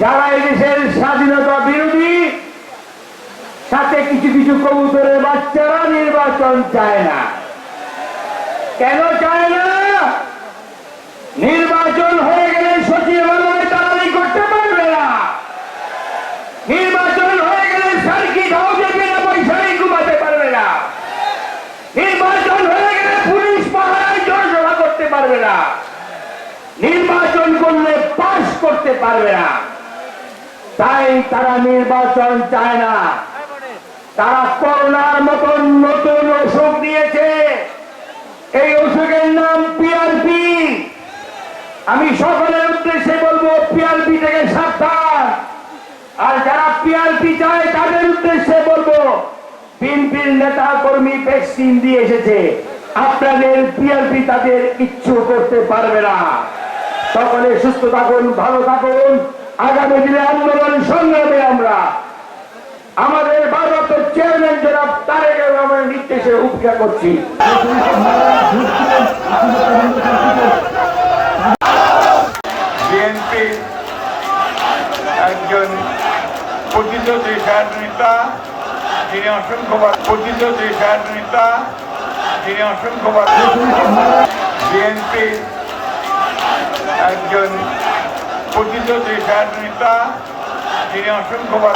যারা এদেশের স্বাধীনতা বিরোধী, সাথে কিছু কিছু কবুতরের বাচ্চারা নির্বাচন চায় না। কেন চায় না? নির্বাচন হয়ে গেলে সচিবালয় দালালি করতে পারবে না। নির্বাচন হয়ে গেলে সার্কিট হাউসে বিনা পয়সায় ঘুমাতে পারবে না। নির্বাচন হয়ে গেলে পুলিশ পাহারায় জোরসভা করতে পারবে না। নির্বাচন করলে পাস করতে পারবে না। তাই তারা নির্বাচন চায় না। তারা করোনার মতন নতুন অসুখ দিয়েছে। এই অসুখের নাম পিআরপি। আমি সকলের উদ্দেশ্যে বলবো, পিআরপি থেকে সাবধান। আর যারা পিআরপি চায় তাদের উদ্দেশ্যে বলবো, বিএনপির নেতা কর্মী ভ্যাকসিন দিয়ে এসেছে, আপনাদের পিআরপি তাদের কিচ্ছু করতে পারবে না। সকলে সুস্থ থাকুন, ভালো থাকুন। আগামী দিনে আন্দোলন সংগ্রামে আমরা আমাদের ভারতের চেয়ারম্যান জনাব তারেক রহমানের নির্দেশে উপেক্ষা করছি। বিএনপি একজন পতিত দেশের নেতা, যিনি অসংখ্যবার পতিত দেশের নেতা, যিনি অসংখ্যবার বিএনপি একজন পতিত দেশের নেতা, যিনি অসংখ্যবার